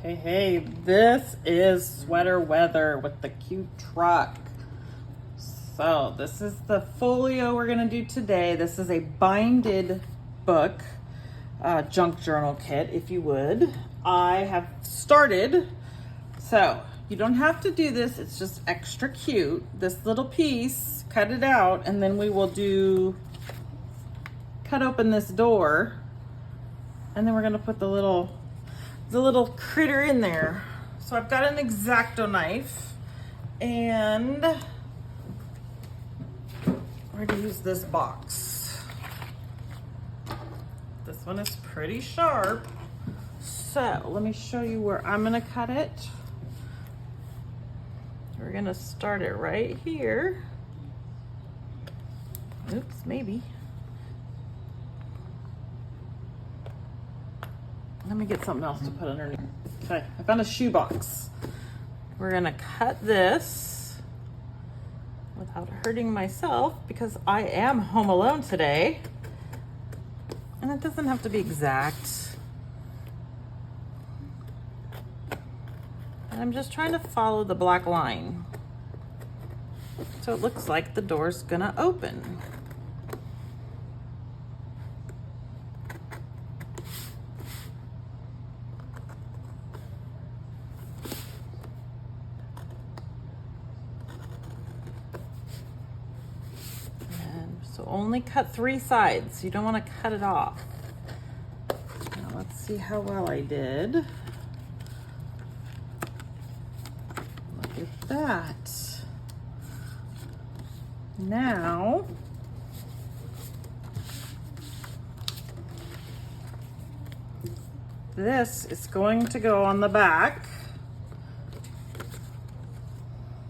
Hey, this is sweater weather with the cute truck. So this is the folio we're gonna do today. This is a binded book, junk journal kit, if you would. I have started, so you don't have to do this, it's just extra cute. This little piece, cut it out, and then we will cut open this door, and then we're gonna put the little critter in there. So I've got an X-Acto knife, and we're gonna use this box. This one is pretty sharp. So let me show you where I'm gonna cut it. We're gonna start it right here. Oops, maybe. Let me get something else to put underneath. Okay, I found a shoebox. We're gonna cut this without hurting myself because I am home alone today. And it doesn't have to be exact. And I'm just trying to follow the black line. So it looks like the door's gonna open. So only cut 3 sides. You don't want to cut it off. Now let's see how well I did. Look at that. Now, this is going to go on the back.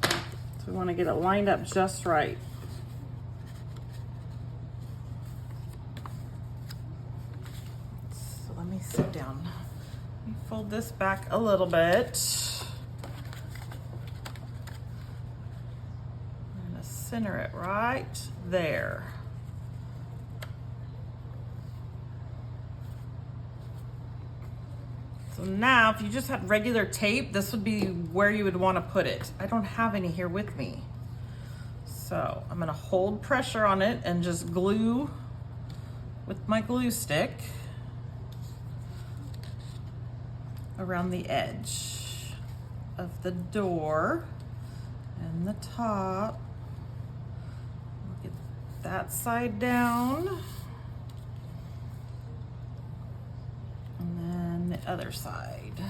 So we want to get it lined up just right. Sit down. Let me fold this back a little bit. I'm gonna center it right there. So now, if you just had regular tape, this would be where you would want to put it. I don't have any here with me. So I'm gonna hold pressure on it and just glue with my glue stick around the edge of the door and the top. We'll get that side down. And then the other side.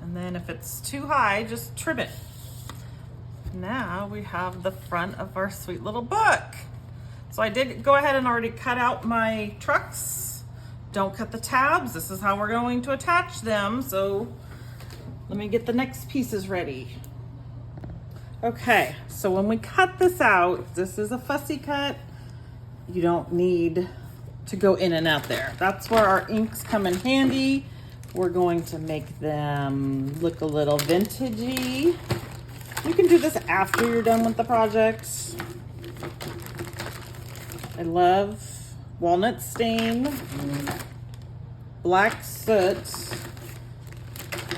And then if it's too high, just trim it. Now we have the front of our sweet little book. So I did go ahead and already cut out my trucks. Don't cut the tabs. This is how we're going to attach them. So let me get the next pieces ready. Okay, so when we cut this out, this is a fussy cut. You don't need to go in and out there. That's where our inks come in handy. We're going to make them look a little vintagey. You can do this after you're done with the project. I love walnut stain, black soot,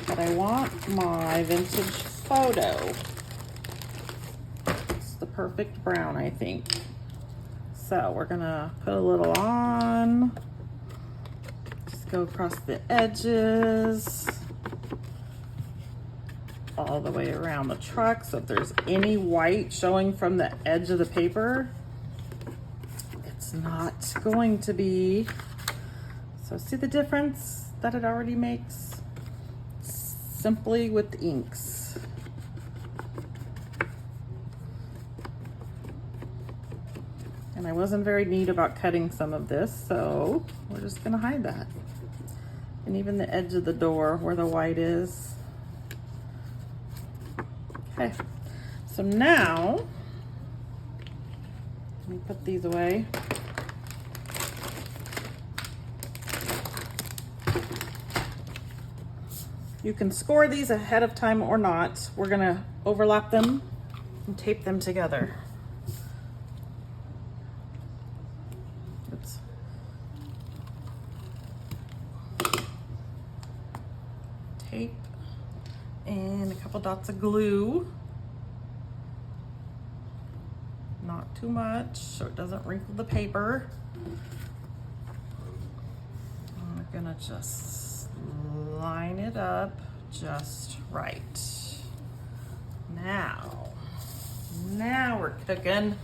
but I want my vintage photo. It's the perfect brown, I think. So we're gonna put a little on, just go across the edges, all the way around the truck. So if there's any white showing from the edge of the paper, not going to be. So see the difference that it already makes simply with inks. And I wasn't very neat about cutting some of this, so we're just gonna hide that. And even the edge of the door where the white is. Okay, so now let me put these away. You can score these ahead of time or not. We're gonna overlap them and tape them together. Oops. tape and a couple dots of glue. Not too much so it doesn't wrinkle the paper. I'm gonna just line it up just right. Now we're cooking.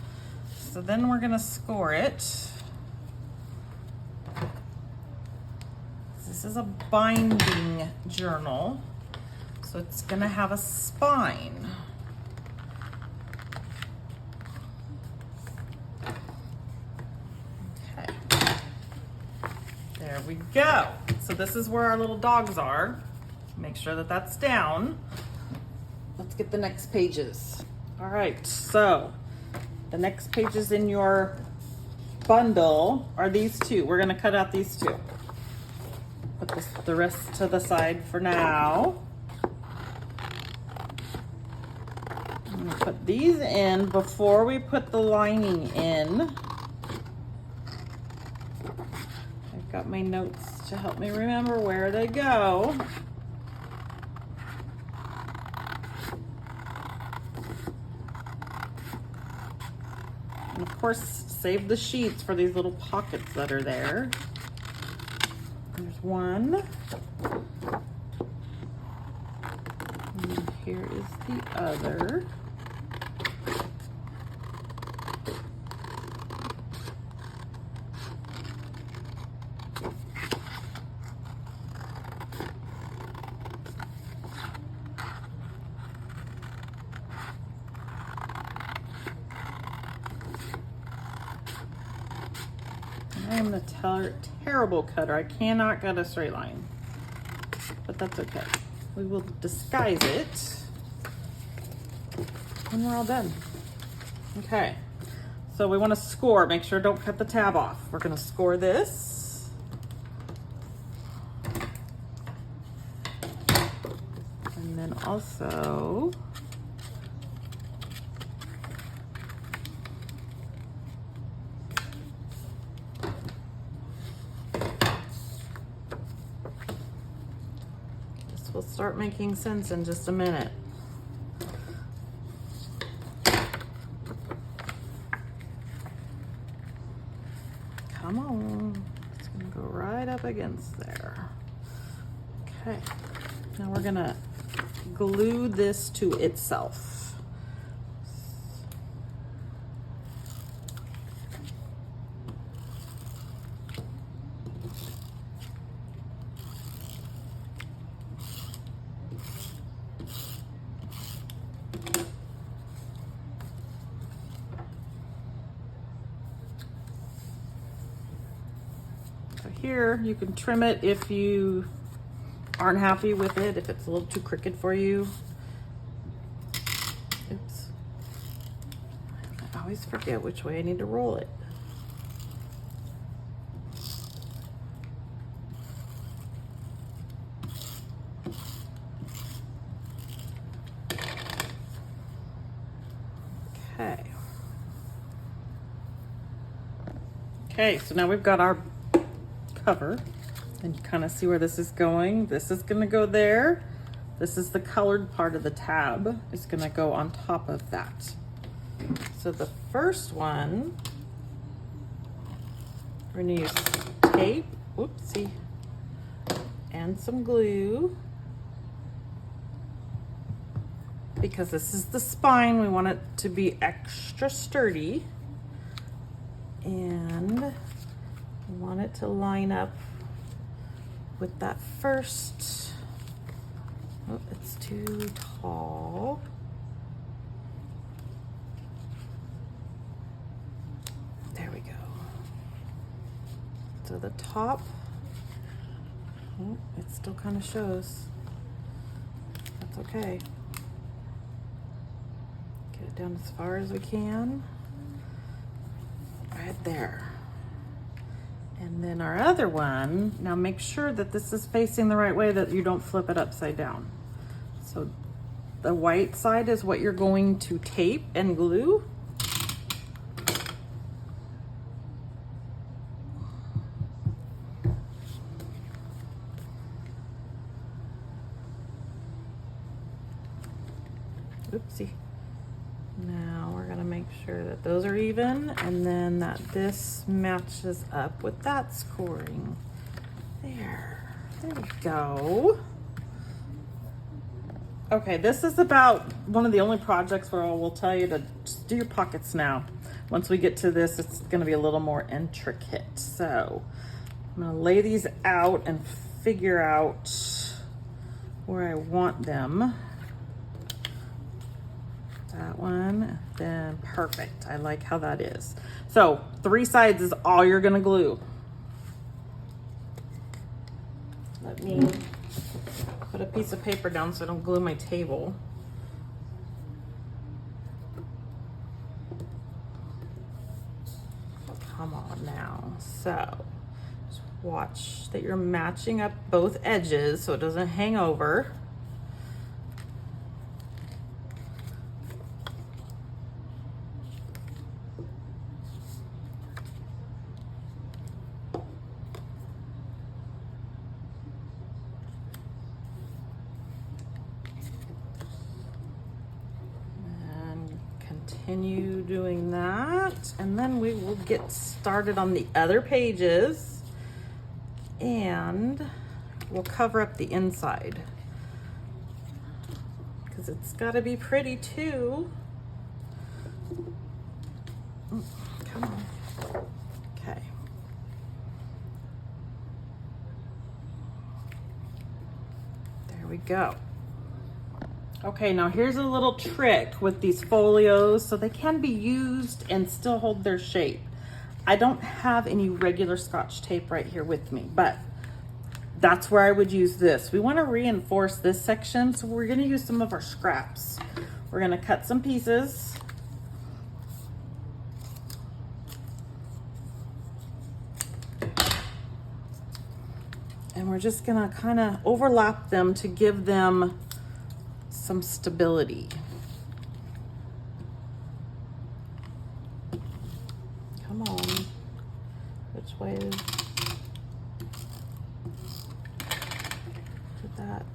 So then we're gonna score it. This is a binding journal, so it's gonna have a spine. Okay, there we go. So this is where our little dogs are. Make sure that that's down. Let's get the next pages. All right, so the next pages in your bundle are these two. We're gonna cut out these two. Put the rest to the side for now. I'm gonna put these in before we put the lining in. I've got my notes to help me remember where they go. And of course, save the sheets for these little pockets that are there. There's one. And here is the other. I am a terrible cutter. I cannot cut a straight line, but that's okay. We will disguise it when we're all done. Okay, so we want to score. Make sure don't cut the tab off. We're going to score this. And then also will start making sense in just a minute. Come on, it's gonna go right up against there. Okay, now we're gonna glue this to itself. Here, you can trim it if you aren't happy with it, if it's a little too crooked for you. Oops. I always forget which way I need to roll it. Okay. Okay, so now we've got our cover, and you kind of see where this is going. This is going to go there. This is the colored part of the tab. It's going to go on top of that. So the first one, we're going to use tape, whoopsie, and some glue. Because this is the spine, we want it to be extra sturdy. And want it to line up with that first. Oh, it's too tall. There we go. So the top, oh, it still kind of shows. That's okay. Get it down as far as we can. Right there. And then our other one, now make sure that this is facing the right way, that you don't flip it upside down. So the white side is what you're going to tape and glue. Oopsie. Now we're gonna make sure that those are even, and then that this matches up with that scoring. There we go. Okay, this is about one of the only projects where I will tell you to just do your pockets now. Once we get to this, it's gonna be a little more intricate. So I'm gonna lay these out and figure out where I want them. That one, then perfect. I like how that is. So 3 sides is all you're gonna glue. Let me put a piece of paper down so I don't glue my table. Come on now. So just watch that you're matching up both edges so it doesn't hang over. Continue doing that, and then we will get started on the other pages, and we'll cover up the inside because it's got to be pretty too. Come on. Okay. There we go. Okay, now here's a little trick with these folios so they can be used and still hold their shape. I don't have any regular Scotch tape right here with me, but that's where I would use this. We want to reinforce this section, so we're going to use some of our scraps. We're going to cut some pieces. And we're just going to kind of overlap them to give them some stability. Come on. Which way is that?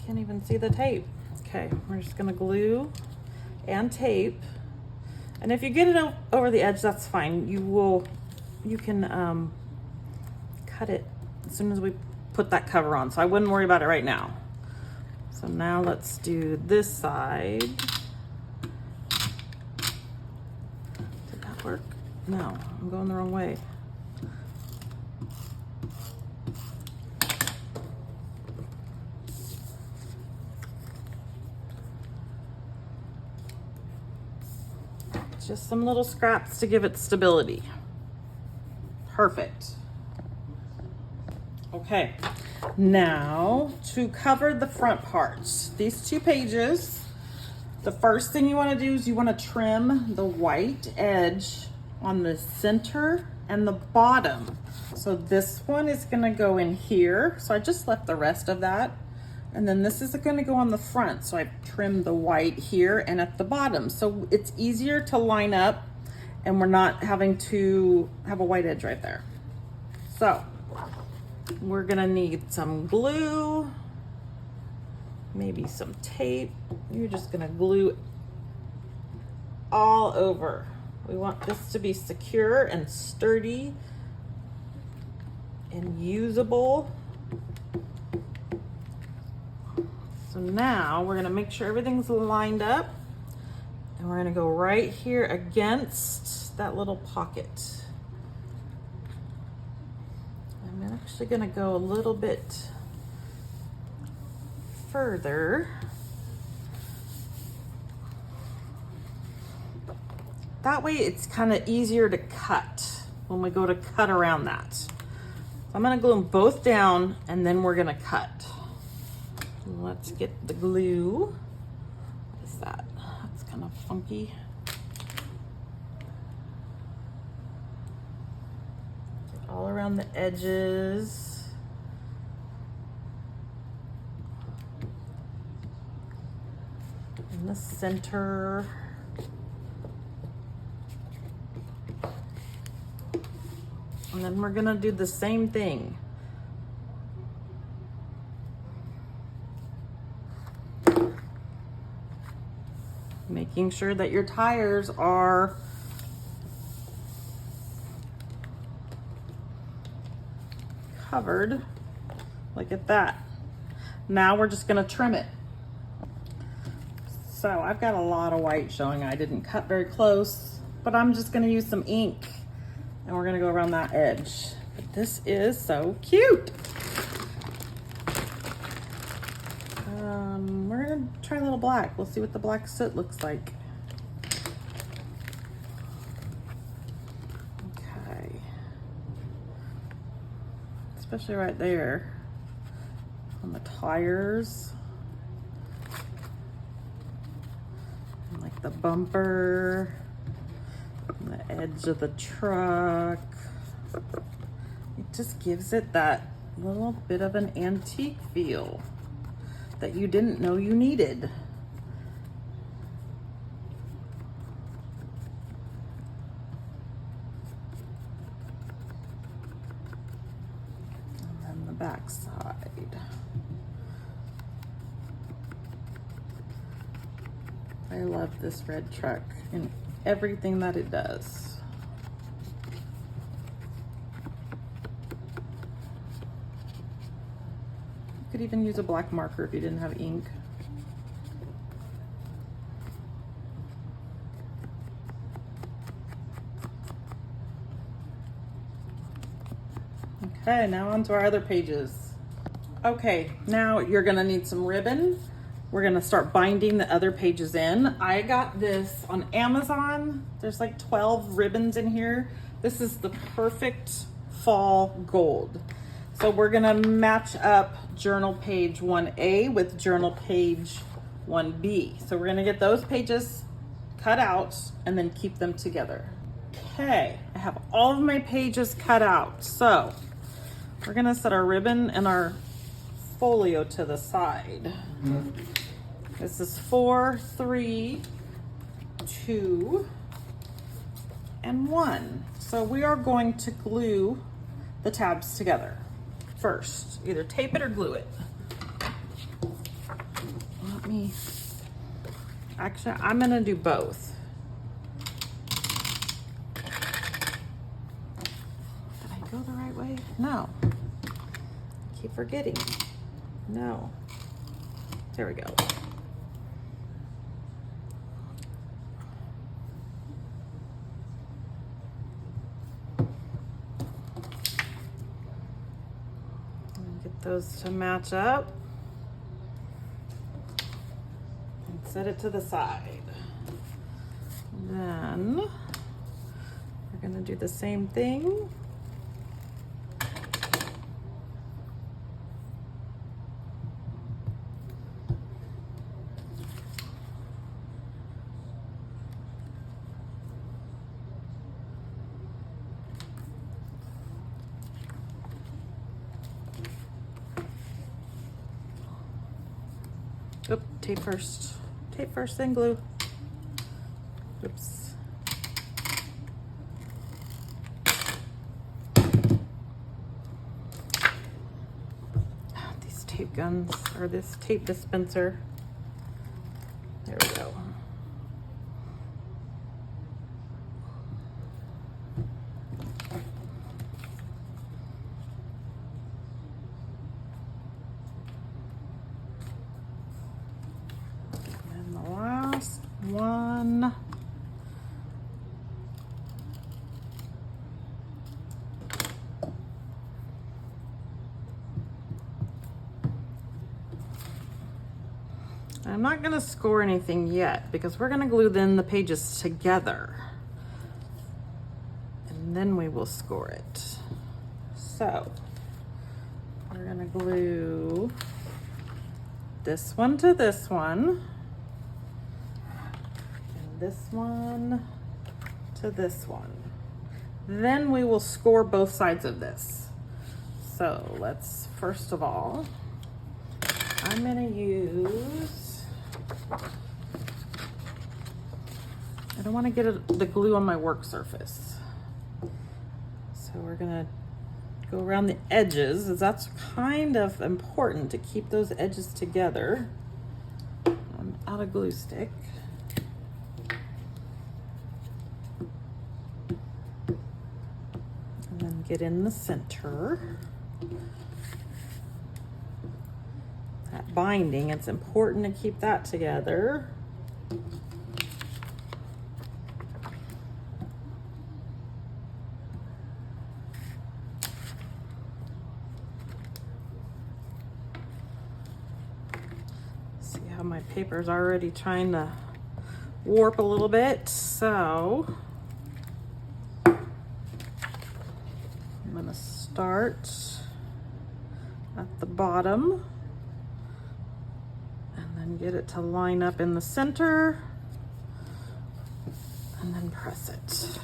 Can't even see the tape. Okay, we're just gonna glue and tape. And if you get it over the edge, that's fine. You can cut it as soon as we put that cover on, so I wouldn't worry about it right now. So now let's do this side. Did that work? No, I'm going the wrong way. Just some little scraps to give it stability. Perfect. Okay, now to cover the front parts, these 2 pages, the first thing you want to do is you want to trim the white edge on the center and the bottom. So this one is going to go in here. So I just left the rest of that. And then this is going to go on the front. So I've trimmed the white here and at the bottom. So it's easier to line up and we're not having to have a white edge right there. So we're gonna need some glue, maybe some tape. You're just gonna glue all over. We want this to be secure and sturdy and usable. So now we're gonna make sure everything's lined up, and we're gonna go right here against that little pocket. I'm actually gonna go a little bit further. That way it's kind of easier to cut when we go to cut around that. So I'm gonna glue them both down and then we're gonna cut. Let's get the glue. What is that? That's kind of funky. All around the edges. In the center. And then we're gonna do the same thing. Making sure that your tires are covered. Look at that. Now we're just gonna trim it. So I've got a lot of white showing. I didn't cut very close, but I'm just gonna use some ink and we're gonna go around that edge. But this is so cute. We're gonna try a little black. We'll see what the black soot looks like. Okay. Especially right there on the tires. And like the bumper, and the edge of the truck. It just gives it that little bit of an antique feel that you didn't know you needed. And then the back side. I love this red truck and everything that it does. You could even use a black marker if you didn't have ink. Okay, now on to our other pages. Okay, now you're gonna need some ribbon. We're gonna start binding the other pages in. I got this on Amazon. There's like 12 ribbons in here. This is the perfect fall gold. So we're gonna match up journal page 1A with journal page 1B. So we're gonna get those pages cut out and then keep them together. Okay, I have all of my pages cut out. So we're gonna set our ribbon and our folio to the side. This is 4, 3, 2, and 1. So we are going to glue the tabs together first. Either tape it or glue it. Actually, I'm gonna do both. Did I go the right way? No. I keep forgetting. No. There we go. Get those to match up. And set it to the side. Then we're gonna do the same thing. Oop, tape first. Tape first, then glue. Oops. These tape guns, or this tape dispenser. There we go. One. I'm not going to score anything yet because we're going to glue then the pages together and then we will score it. So we're going to glue this one to this one. This one to this one. Then we will score both sides of this. So let's, first of all, I'm gonna use, I don't wanna get the glue on my work surface. So we're gonna go around the edges, as that's kind of important to keep those edges together. I'm out of glue stick. it in the center. That binding, it's important to keep that together. See how my paper's already trying to warp a little bit, so I'm gonna start at the bottom and then get it to line up in the center and then press it.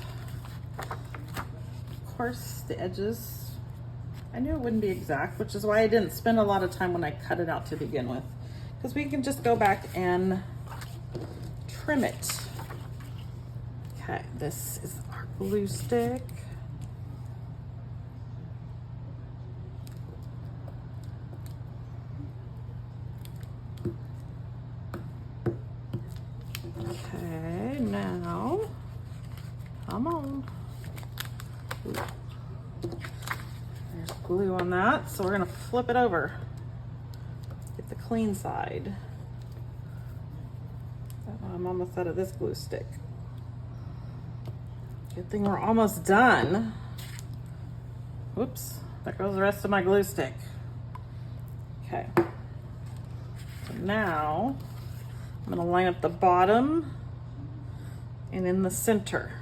Of course, the edges, I knew it wouldn't be exact, which is why I didn't spend a lot of time when I cut it out to begin with, because we can just go back and trim it. Okay, this is our glue stick. Okay, now, come on. Ooh. There's glue on that, so we're gonna flip it over. Get the clean side. I'm almost out of this glue stick. Good thing we're almost done. Whoops, there goes the rest of my glue stick. Okay, so now I'm gonna line up the bottom and in the center.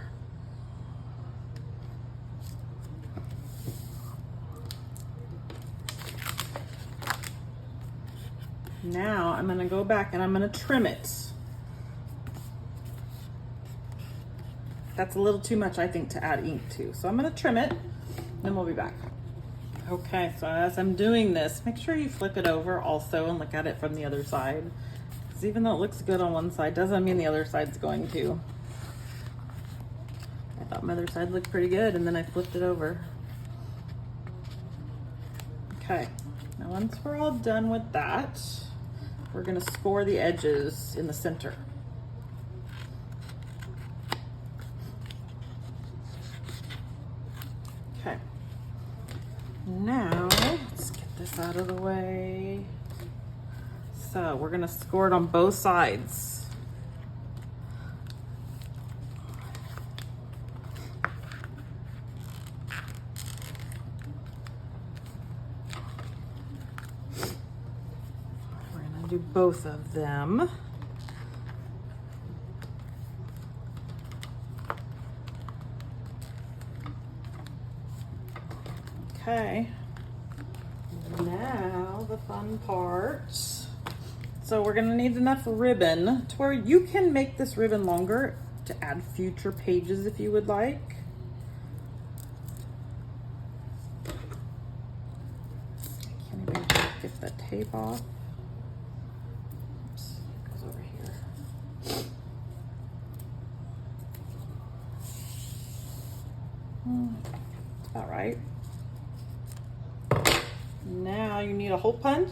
Now I'm gonna go back and I'm gonna trim it. That's a little too much, I think, to add ink to. So I'm gonna trim it, then we'll be back. Okay, so as I'm doing this, make sure you flip it over also and look at it from the other side. Because even though it looks good on one side, doesn't mean the other side's going to. I thought my other side looked pretty good, and then I flipped it over. Okay, now once we're all done with that, we're gonna score the edges in the center. Okay, now let's get this out of the way. So we're gonna score it on both sides. We're gonna do both of them. Okay, now the fun part. So we're gonna need enough ribbon to where you can make this ribbon longer to add future pages if you would like. I can't even get the tape off. Oops, it goes over here. That's about right. Now you need a hole punch.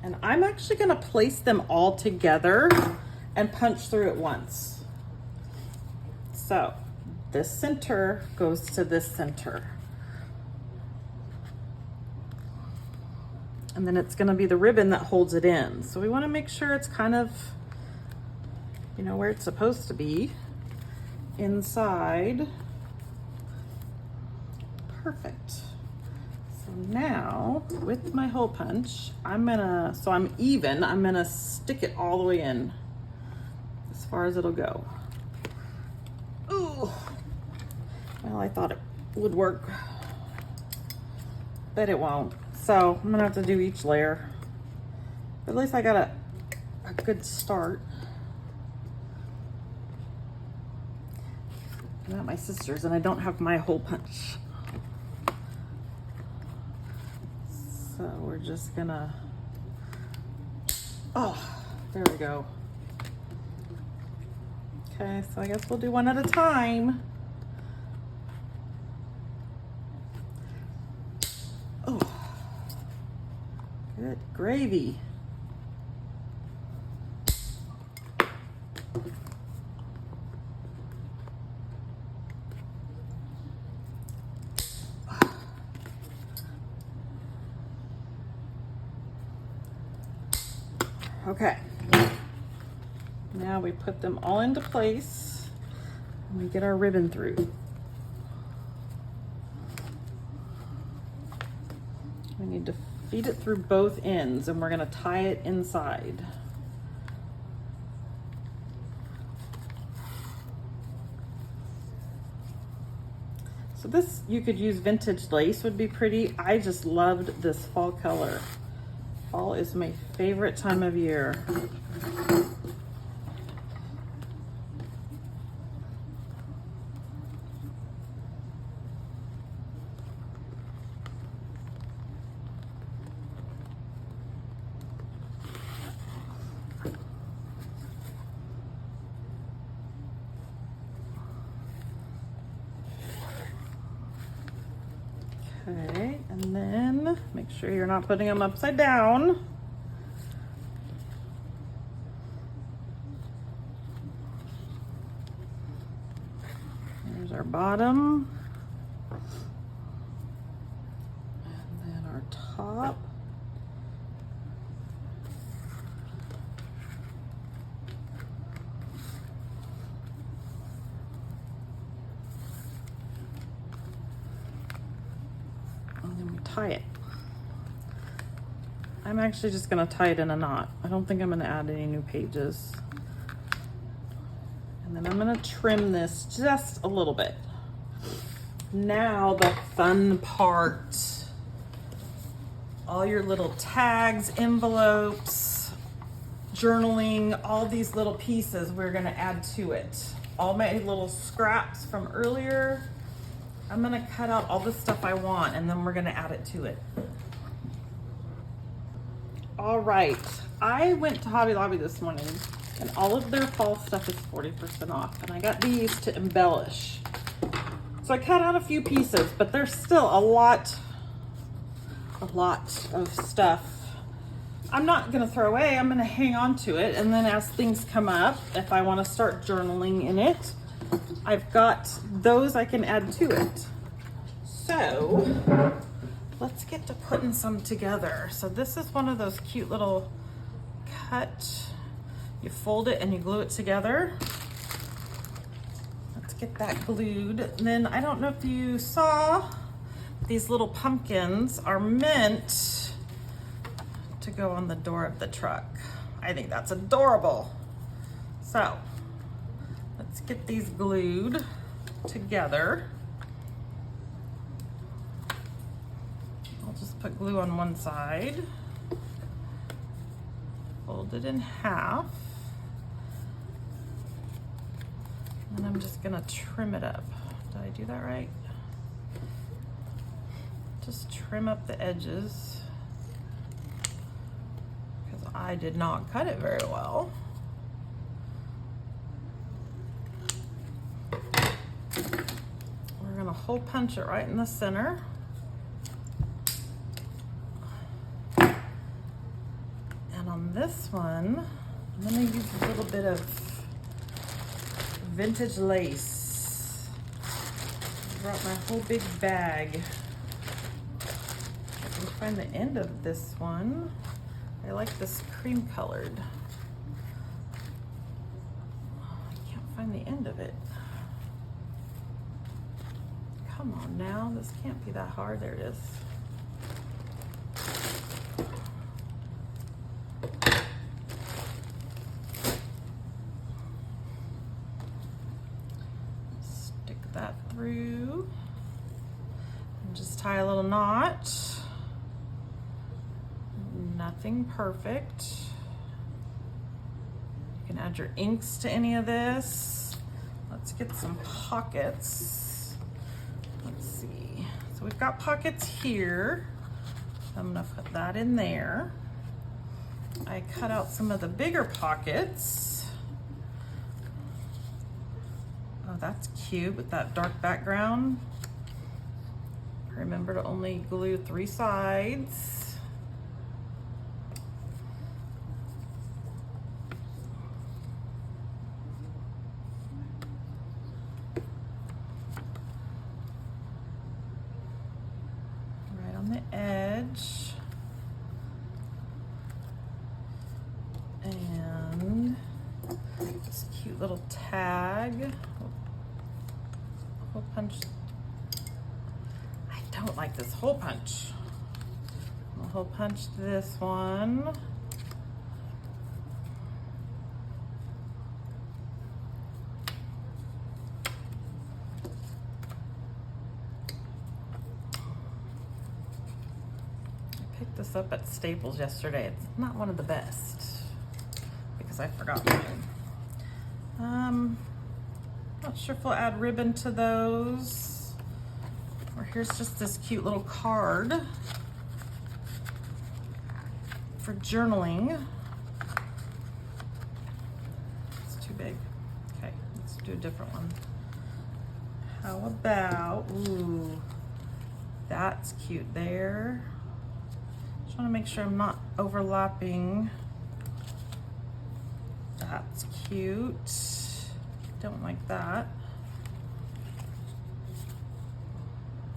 And I'm actually gonna place them all together and punch through it once. So this center goes to this center. And then it's gonna be the ribbon that holds it in. So we wanna make sure it's kind of, you know, where it's supposed to be, inside. Perfect. So now with my hole punch, I'm gonna stick it all the way in as far as it'll go. Ooh, well, I thought it would work, but it won't. So I'm gonna have to do each layer, but at least I got a good start. I'm at my sister's and I don't have my hole punch. So we're just gonna, oh, there we go. Okay, so I guess we'll do one at a time. Oh, good gravy. Okay. Now we put them all into place and we get our ribbon through. We need to feed it through both ends and we're going to tie it inside. So this, you could use vintage lace, would be pretty. I just loved this fall color. Fall is my favorite time of year. Okay, and then make sure you're not putting them upside down. There's our bottom. And then our top. Tie it. I'm actually just going to tie it in a knot. I don't think I'm going to add any new pages. And then I'm going to trim this just a little bit. Now the fun part. All your little tags, envelopes, journaling, all these little pieces we're going to add to it. All my little scraps from earlier. I'm gonna cut out all the stuff I want and then we're gonna add it to it. All right, I went to Hobby Lobby this morning and all of their fall stuff is 40% off and I got these to embellish. So I cut out a few pieces, but there's still a lot of stuff I'm not gonna throw away. I'm gonna hang on to it and then as things come up, if I wanna start journaling in it, I've got those I can add to it. So let's get to putting some together. So this is one of those cute little cut. You fold it and you glue it together. Let's get that glued. And then I don't know if you saw, these little pumpkins are meant to go on the door of the truck. I think that's adorable. So let's get these glued together. I'll just put glue on one side, fold it in half, and I'm just gonna trim it up. Did I do that right? Just trim up the edges because I did not cut it very well. We're gonna hole punch it right in the center. And on this one, I'm gonna use a little bit of vintage lace. I brought my whole big bag. I can find the end of this one. I like this cream colored. I can't find the end of it. Come on now, this can't be that hard. There it is. Stick that through and just tie a little knot. Nothing perfect. You can add your inks to any of this. Let's get some pockets. Let's see. So we've got pockets here. I'm gonna put that in there. I cut out some of the bigger pockets. Oh, that's cute with that dark background. Remember to only glue 3 sides. Right on the edge. cute little tag. Hole punch. I don't like this hole punch. I'll hole punch this one. I picked this up at Staples yesterday. It's not one of the best because I forgot mine. Not sure if we'll add ribbon to those. Or here's just this cute little card for journaling. It's too big. Okay, let's do a different one. How about, ooh, that's cute there. Just want to make sure I'm not overlapping. That's cute. Don't like that.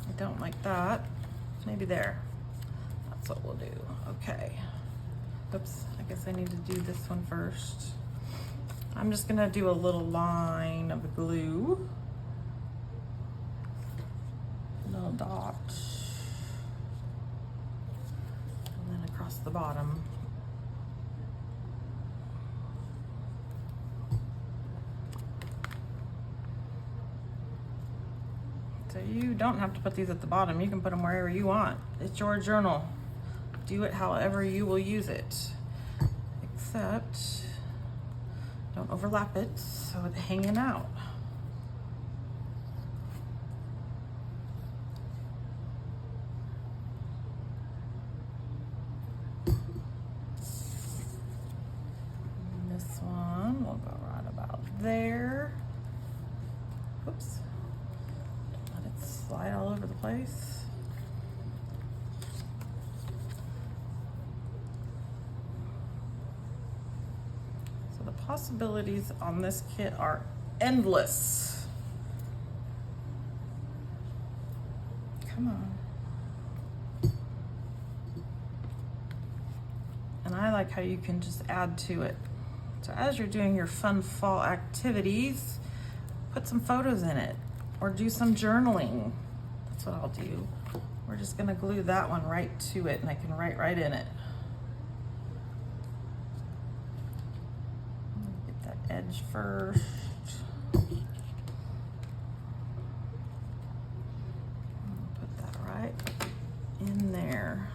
I don't like that. Maybe there. That's what we'll do. Okay. Oops, I guess I need to do this one first. I'm just gonna do a little line of glue. A little dot. And then across the bottom. So you don't have to put these at the bottom. You can put them wherever you want. It's your journal. Do it however you will use it. Except don't overlap it so it's hanging out. And this one will go right about there. Oops. Slide all over the place. So the possibilities on this kit are endless. Come on. And I like how you can just add to it. So as you're doing your fun fall activities, put some photos in it. Or do some journaling. That's what I'll do. We're just gonna glue that one right to it and I can write right in it. Get that edge first. Put that right in there.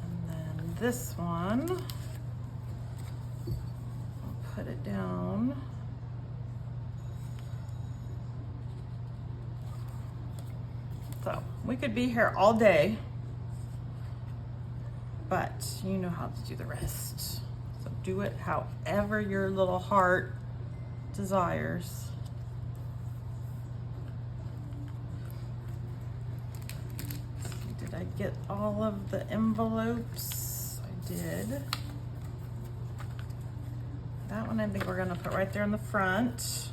And then this one, put it down. So we could be here all day, but you know how to do the rest. So do it however your little heart desires. Did I get all of the envelopes? I did. That one I think we're gonna put right there in the front.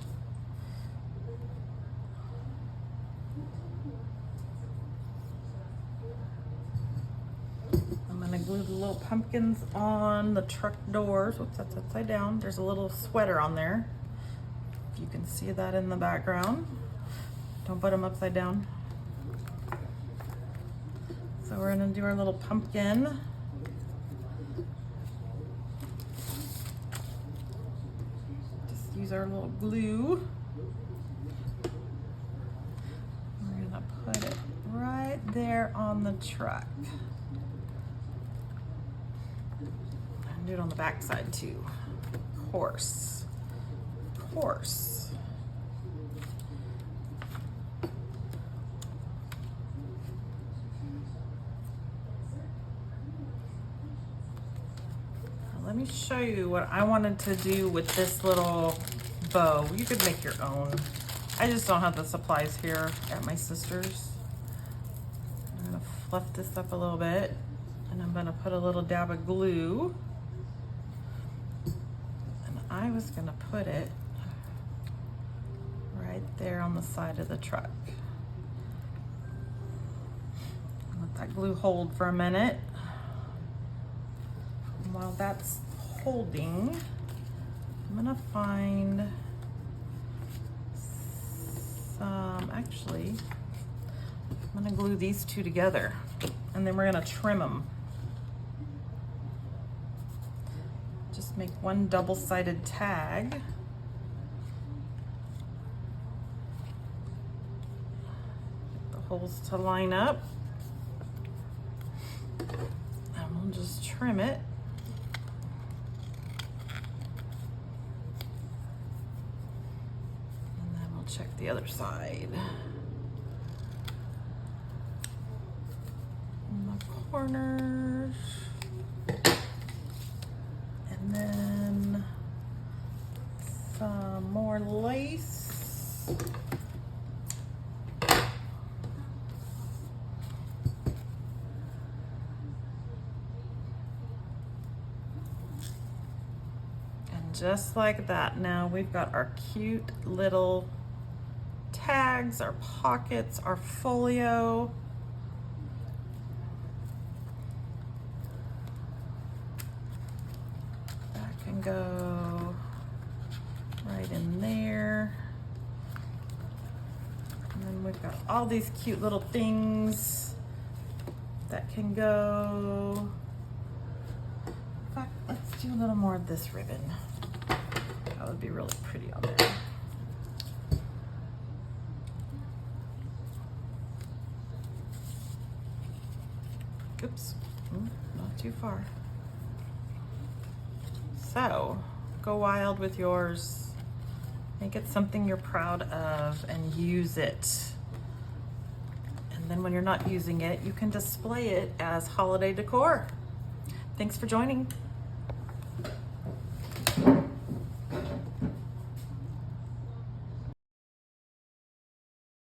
I'm gonna glue the little pumpkins on the truck doors. Whoops, that's upside down. There's a little sweater on there. You can see that in the background. Don't put them upside down. So we're gonna do our little pumpkin. Use our little glue. We're gonna put it right there on the truck. And do it on the back side too. Of course. Of course. Let me show you what I wanted to do with this little bow. You could make your own. I just don't have the supplies here at my sister's. I'm gonna fluff this up a little bit and I'm gonna put a little dab of glue. And I was gonna put it right there on the side of the truck. Let that glue hold for a minute. that's holding, I'm gonna find some, actually, I'm gonna glue these two together and then we're gonna trim them. Just make one double-sided tag. Get the holes to line up. And we'll just trim it. And then we'll check the other side. In the corners. And then some more lace. And just like that, now we've got our cute little tags, our pockets, our folio. Go right in there. And then we've got all these cute little things that can go. In fact, let's do a little more of this ribbon. That would be really pretty on there. Oops, not too far. So, go wild with yours. Make it something you're proud of and use it. And then when you're not using it, you can display it as holiday decor. Thanks for joining.